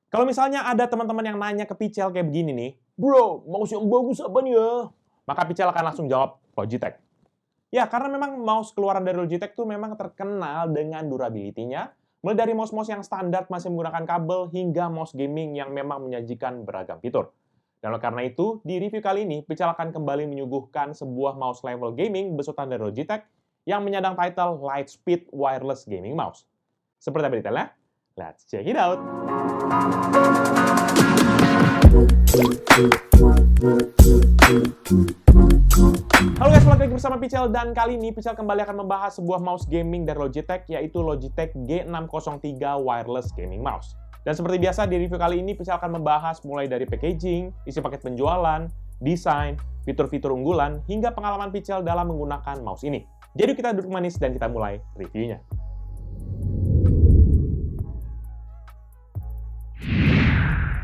Kalau misalnya ada teman-teman yang nanya ke Pichel kayak begini nih, "Bro, mouse yang bagus apa nih ya?" Maka Pichel akan langsung jawab, Logitech. Ya, karena memang mouse keluaran dari Logitech tuh memang terkenal dengan durability-nya, mulai dari mouse-mouse yang standar masih menggunakan kabel, hingga mouse gaming yang memang menyajikan beragam fitur. Dan oleh karena itu, di review kali ini, Pichel akan kembali menyuguhkan sebuah mouse level gaming besutan dari Logitech yang menyandang title Lightspeed Wireless Gaming Mouse. Seperti apa detailnya? Let's check it out! Halo guys, balik lagi bersama Pichel, dan kali ini Pichel kembali akan membahas sebuah mouse gaming dari Logitech, yaitu Logitech G603 Wireless Gaming Mouse. Dan seperti biasa, di review kali ini Pichel akan membahas mulai dari packaging, isi paket penjualan, desain, fitur-fitur unggulan, hingga pengalaman Pichel dalam menggunakan mouse ini. Jadi kita duduk manis dan kita mulai reviewnya.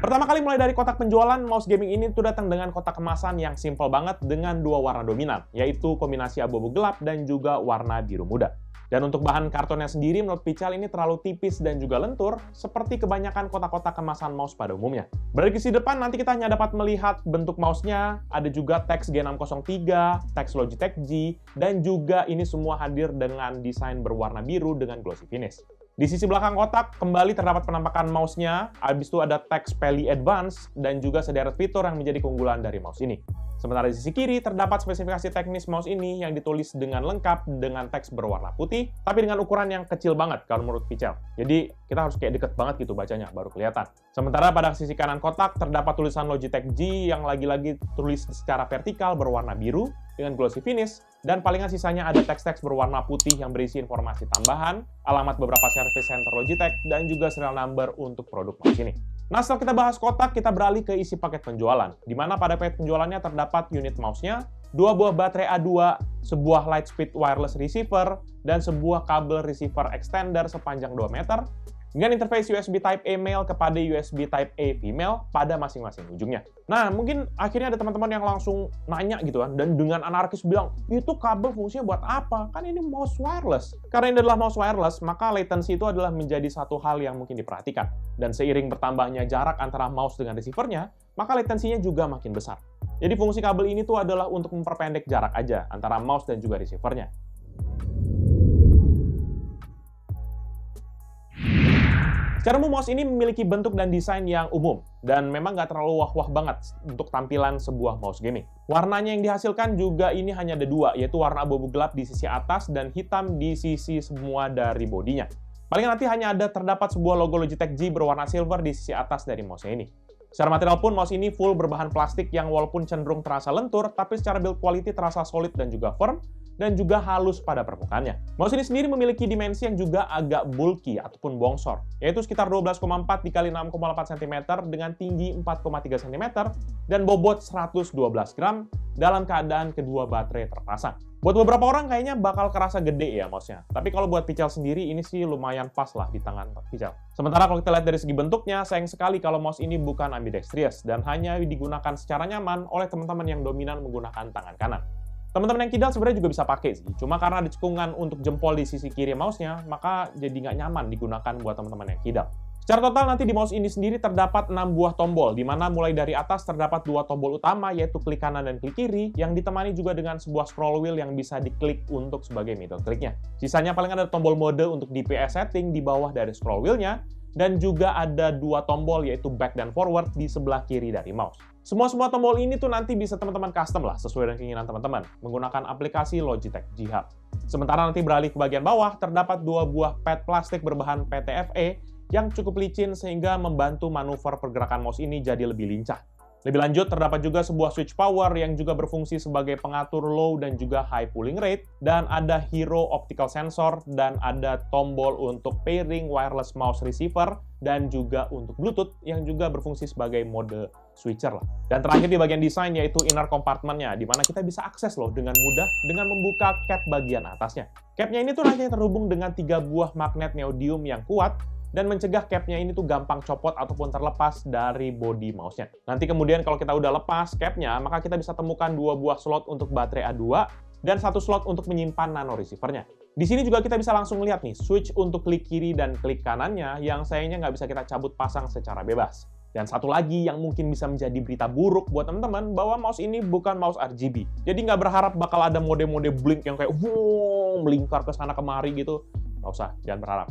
Pertama kali mulai dari kotak penjualan, mouse gaming ini tuh datang dengan kotak kemasan yang simple banget dengan dua warna dominan, yaitu kombinasi abu-abu gelap dan juga warna biru muda. Dan untuk bahan kartonnya sendiri, menurut Pichel ini terlalu tipis dan juga lentur, seperti kebanyakan kotak-kotak kemasan mouse pada umumnya. Dari sisi depan, nanti kita hanya dapat melihat bentuk mouse-nya, ada juga teks G603, teks Logitech G, dan juga ini semua hadir dengan desain berwarna biru dengan glossy finish. Di sisi belakang kotak, kembali terdapat penampakan mouse-nya, habis itu ada teks Peli Advance, dan juga sederet fitur yang menjadi keunggulan dari mouse ini. Sementara di sisi kiri, terdapat spesifikasi teknis mouse ini yang ditulis dengan lengkap dengan teks berwarna putih, tapi dengan ukuran yang kecil banget kalau menurut Pichel. Jadi, kita harus kayak deket banget gitu bacanya, baru kelihatan. Sementara pada sisi kanan kotak, terdapat tulisan Logitech G yang lagi-lagi tulis secara vertikal berwarna biru, dengan glossy finish, dan palingan sisanya ada teks-teks berwarna putih yang berisi informasi tambahan, alamat beberapa service center Logitech, dan juga serial number untuk produk mouse ini. Nah, setelah kita bahas kotak, kita beralih ke isi paket penjualan, di mana pada paket penjualannya terdapat unit mouse-nya, 2 buah baterai A2, sebuah Lightspeed wireless receiver, dan sebuah kabel receiver extender sepanjang 2 meter, dengan interface USB Type-A male kepada USB Type-A female pada masing-masing ujungnya. Nah, mungkin akhirnya ada teman-teman yang langsung nanya gitu kan, dan dengan anarkis bilang, itu kabel fungsinya buat apa? Kan ini mouse wireless. Karena ini adalah mouse wireless, maka latency itu adalah menjadi satu hal yang mungkin diperhatikan. Dan seiring bertambahnya jarak antara mouse dengan receiver-nya, maka latensinya juga makin besar. Jadi fungsi kabel ini tuh adalah untuk memperpendek jarak aja antara mouse dan juga receiver-nya. Secara umum, mouse ini memiliki bentuk dan desain yang umum, dan memang nggak terlalu wah-wah banget untuk tampilan sebuah mouse gaming. Warnanya yang dihasilkan juga ini hanya ada dua, yaitu warna abu-abu gelap di sisi atas dan hitam di sisi semua dari bodinya. Paling nanti hanya ada terdapat sebuah logo Logitech G berwarna silver di sisi atas dari mouse ini. Secara material pun, mouse ini full berbahan plastik yang walaupun cenderung terasa lentur, tapi secara build quality terasa solid dan juga firm, dan juga halus pada permukaannya. Mouse ini sendiri memiliki dimensi yang juga agak bulky ataupun bongsor, yaitu sekitar 12,4 x 6,8 cm dengan tinggi 4,3 cm dan bobot 112 gram dalam keadaan kedua baterai terpasang. Buat beberapa orang kayaknya bakal kerasa gede ya mouse-nya, tapi kalau buat Pichel sendiri ini sih lumayan pas lah di tangan Pichel. Sementara kalau kita lihat dari segi bentuknya, sayang sekali kalau mouse ini bukan ambidextrous dan hanya digunakan secara nyaman oleh teman-teman yang dominan menggunakan tangan kanan. Teman-teman yang kidal sebenarnya juga bisa pakai sih, cuma karena ada cekungan untuk jempol di sisi kiri mouse-nya, maka jadi nggak nyaman digunakan buat teman-teman yang kidal. Secara total nanti di mouse ini sendiri terdapat 6 buah tombol, di mana mulai dari atas terdapat 2 tombol utama, yaitu klik kanan dan klik kiri, yang ditemani juga dengan sebuah scroll wheel yang bisa diklik untuk sebagai middle click-nya. Sisanya paling ada tombol mode untuk DPI setting di bawah dari scroll wheel-nya, dan juga ada 2 tombol yaitu back dan forward di sebelah kiri dari mouse. Semua tombol ini tuh nanti bisa teman-teman custom lah sesuai dengan keinginan teman-teman menggunakan aplikasi Logitech G Hub. Sementara nanti beralih ke bagian bawah terdapat 2 buah pad plastik berbahan PTFE yang cukup licin sehingga membantu manuver pergerakan mouse ini jadi lebih lincah. Lebih lanjut, terdapat juga sebuah switch power yang juga berfungsi sebagai pengatur low dan juga high pulling rate, dan ada Hero optical sensor, dan ada tombol untuk pairing wireless mouse receiver, dan juga untuk Bluetooth yang juga berfungsi sebagai mode switcher lah. Dan terakhir di bagian desain yaitu inner compartment-nya, di mana kita bisa akses loh dengan mudah dengan membuka cap bagian atasnya. Capnya ini tuh nanti terhubung dengan 3 buah magnet neodymium yang kuat, dan mencegah capnya ini tuh gampang copot ataupun terlepas dari body mouse-nya. Nanti kemudian kalau kita udah lepas capnya, maka kita bisa temukan 2 buah slot untuk baterai A2 dan 1 slot untuk menyimpan nano receiver-nya. Di sini juga kita bisa langsung lihat nih, switch untuk klik kiri dan klik kanannya yang sayangnya nggak bisa kita cabut pasang secara bebas. Dan satu lagi yang mungkin bisa menjadi berita buruk buat teman-teman, bahwa mouse ini bukan mouse RGB. Jadi nggak berharap bakal ada mode-mode blink yang kayak melingkar ke sana kemari gitu. Nggak usah, jangan berharap.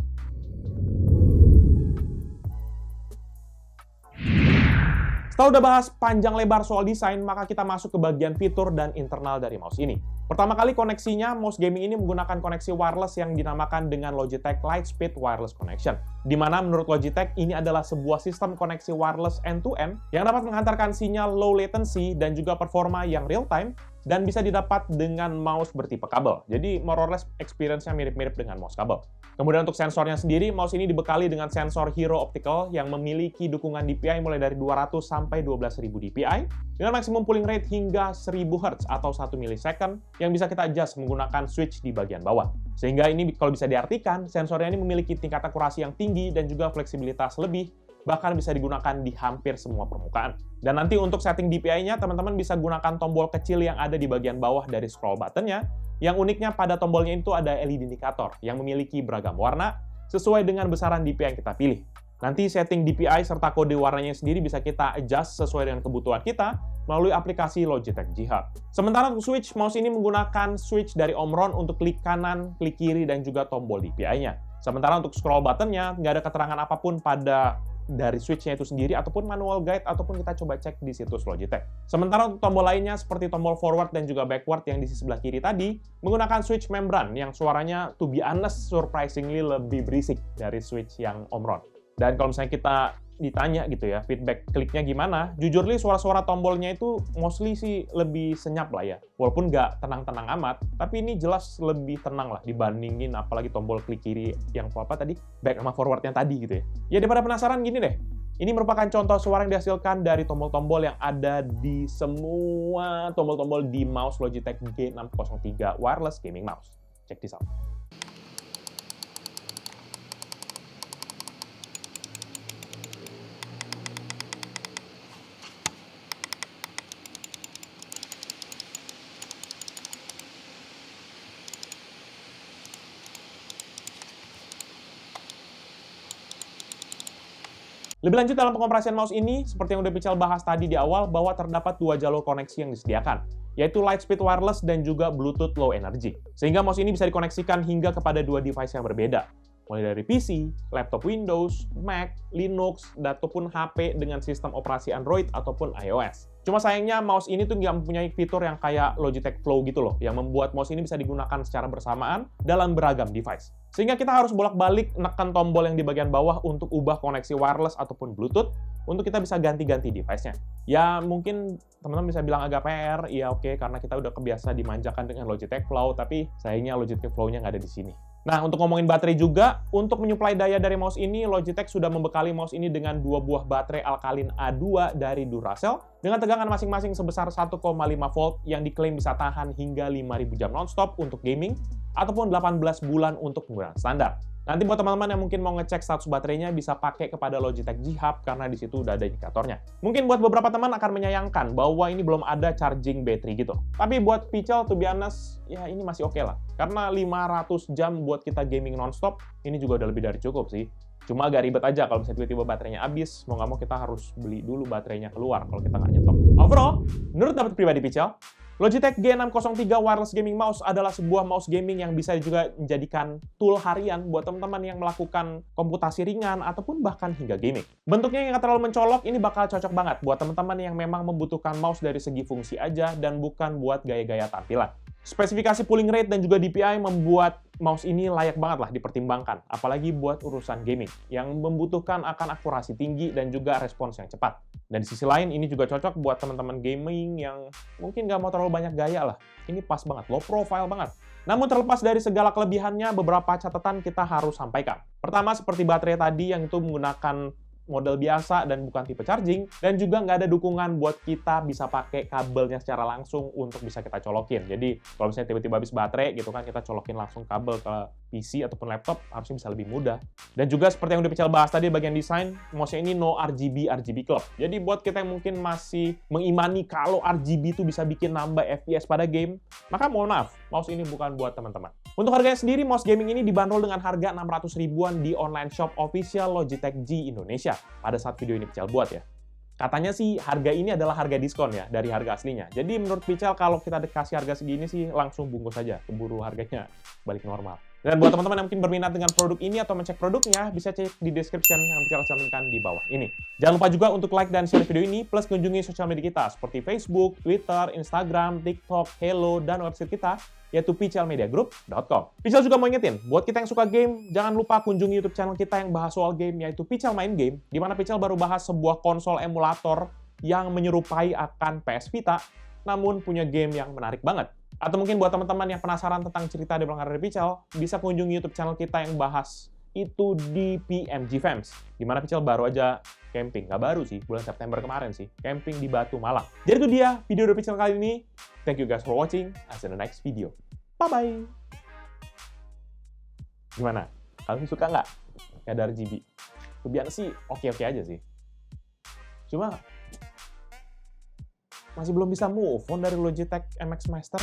Setelah udah bahas panjang lebar soal desain, maka kita masuk ke bagian fitur dan internal dari mouse ini. Pertama kali koneksinya, mouse gaming ini menggunakan koneksi wireless yang dinamakan dengan Logitech Lightspeed Wireless Connection. Di mana menurut Logitech, ini adalah sebuah sistem koneksi wireless end-to-end yang dapat menghantarkan sinyal low latency dan juga performa yang real-time, dan bisa didapat dengan mouse bertipe kabel. Jadi, more or less experience-nya mirip-mirip dengan mouse kabel. Kemudian untuk sensornya sendiri, mouse ini dibekali dengan sensor Hero Optical yang memiliki dukungan DPI mulai dari 200 sampai 12.000 DPI, dengan maksimum pulling rate hingga 1000 Hz atau 1 millisecond, yang bisa kita adjust menggunakan switch di bagian bawah. Sehingga ini kalau bisa diartikan, sensornya ini memiliki tingkat akurasi yang tinggi dan juga fleksibilitas lebih, bahkan bisa digunakan di hampir semua permukaan. Dan nanti untuk setting DPI-nya, teman-teman bisa gunakan tombol kecil yang ada di bagian bawah dari scroll button-nya. Yang uniknya pada tombolnya itu ada LED indikator yang memiliki beragam warna sesuai dengan besaran DPI yang kita pilih. Nanti setting DPI serta kode warnanya sendiri bisa kita adjust sesuai dengan kebutuhan kita melalui aplikasi Logitech G Hub. Sementara untuk switch, mouse ini menggunakan switch dari Omron untuk klik kanan, klik kiri, dan juga tombol DPI-nya. Sementara untuk scroll button-nya, nggak ada keterangan apapun pada dari switch-nya itu sendiri ataupun manual guide ataupun kita coba cek di situs Logitech. Sementara untuk tombol lainnya seperti tombol forward dan juga backward yang di sisi sebelah kiri tadi menggunakan switch membran yang suaranya to be honest surprisingly lebih berisik dari switch yang Omron. Dan kalau misalnya kita ditanya gitu ya, feedback kliknya gimana? Jujur li suara-suara tombolnya itu mostly sih lebih senyap lah ya. Walaupun nggak tenang-tenang amat, tapi ini jelas lebih tenang lah dibandingin apalagi tombol klik kiri yang apa tadi? Back sama forward yang tadi gitu ya. Ya daripada penasaran gini deh. Ini merupakan contoh suara yang dihasilkan dari tombol-tombol yang ada di semua tombol-tombol di mouse Logitech G603 Wireless Gaming Mouse. Check this out. Lebih lanjut dalam pengoperasian mouse ini, seperti yang udah Pichel bahas tadi di awal, bahwa terdapat dua jalur koneksi yang disediakan, yaitu Lightspeed Wireless dan juga Bluetooth Low Energy. Sehingga mouse ini bisa dikoneksikan hingga kepada dua device yang berbeda, mulai dari PC, laptop Windows, Mac, Linux, ataupun HP dengan sistem operasi Android ataupun iOS. Cuma sayangnya mouse ini tuh nggak mempunyai fitur yang kayak Logitech Flow gitu loh, yang membuat mouse ini bisa digunakan secara bersamaan dalam beragam device. Sehingga kita harus bolak-balik nekan tombol yang di bagian bawah untuk ubah koneksi wireless ataupun Bluetooth, untuk kita bisa ganti-ganti device-nya. Ya mungkin teman-teman bisa bilang agak PR, ya oke, karena kita udah kebiasa dimanjakan dengan Logitech Flow, tapi sayangnya Logitech Flow-nya nggak ada di sini. Nah, untuk ngomongin baterai juga, untuk menyuplai daya dari mouse ini, Logitech sudah membekali mouse ini dengan dua buah baterai alkalin A2 dari Duracell, dengan tegangan masing-masing sebesar 1,5 volt yang diklaim bisa tahan hingga 5.000 jam nonstop untuk gaming, ataupun 18 bulan untuk penggunaan standar. Nanti buat teman-teman yang mungkin mau ngecek status baterainya bisa pakai kepada Logitech G Hub karena di situ udah ada indikatornya. Mungkin buat beberapa teman akan menyayangkan bahwa ini belum ada charging battery gitu. Tapi buat Pichel, to be honest, ya ini masih oke lah. Karena 500 jam buat kita gaming nonstop, ini juga udah lebih dari cukup sih. Cuma agak ribet aja kalau misalnya tiba-tiba baterainya habis, mau nggak mau kita harus beli dulu baterainya keluar kalau kita nggak nyetok. Overall, menurut pendapat pribadi Pichel, Logitech G603 Wireless Gaming Mouse adalah sebuah mouse gaming yang bisa juga menjadikan tool harian buat teman-teman yang melakukan komputasi ringan ataupun bahkan hingga gaming. Bentuknya yang nggak terlalu mencolok, ini bakal cocok banget buat teman-teman yang memang membutuhkan mouse dari segi fungsi aja dan bukan buat gaya-gaya tampilan. Spesifikasi pulling rate dan juga DPI membuat mouse ini layak banget lah dipertimbangkan, apalagi buat urusan gaming yang membutuhkan akan akurasi tinggi dan juga respons yang cepat. Dan di sisi lain, ini juga cocok buat teman-teman gaming yang mungkin nggak mau terlalu banyak gaya lah. Ini pas banget, low profile banget. Namun terlepas dari segala kelebihannya, beberapa catatan kita harus sampaikan. Pertama, seperti baterai tadi yang itu menggunakan model biasa dan bukan tipe charging, dan juga nggak ada dukungan buat kita bisa pakai kabelnya secara langsung untuk bisa kita colokin. Jadi kalau misalnya tiba-tiba habis baterai gitu kan, kita colokin langsung kabel ke PC ataupun laptop harusnya bisa lebih mudah. Dan juga seperti yang udah Pical bahas tadi bagian desain, mouse-nya ini no RGB clock. Jadi buat kita yang mungkin masih mengimani kalau RGB itu bisa bikin nambah FPS pada game, maka mohon maaf, mouse ini bukan buat teman-teman. Untuk harganya sendiri, mouse gaming ini dibanderol dengan harga 600 ribuan di online shop official Logitech G Indonesia pada saat video ini Pical buat ya. Katanya sih harga ini adalah harga diskon ya dari harga aslinya. Jadi menurut Pical kalau kita dikasih harga segini sih langsung bungkus aja, keburu harganya balik normal. Dan buat teman-teman yang mungkin berminat dengan produk ini atau mencek produknya, bisa cek di description yang Pical cantumkan di bawah ini. Jangan lupa juga untuk like dan share video ini, plus kunjungi sosial media kita seperti Facebook, Twitter, Instagram, TikTok, Hello, dan website kita, yaitu picalmediagroup.com. Pical juga mau ingetin, buat kita yang suka game, jangan lupa kunjungi YouTube channel kita yang bahas soal game, yaitu Pical Main Game, di mana Pical baru bahas sebuah konsol emulator yang menyerupai akan PS Vita, namun punya game yang menarik banget. Atau mungkin buat teman-teman yang penasaran tentang cerita di belakang dari Pical, bisa kunjungi YouTube channel kita yang bahas itu di PMG Fams, di mana Pical baru aja camping. Nggak baru sih, bulan September kemarin sih, camping di Batu, Malang. Jadi itu dia video dari Pical kali ini. Thank you guys for watching. I'll see you in the next video. Bye-bye. Gimana? Kalian suka nggak? Kayak dari RGB? Kebiasaan sih oke-oke aja sih. Cuma masih belum bisa move on dari Logitech MX Master.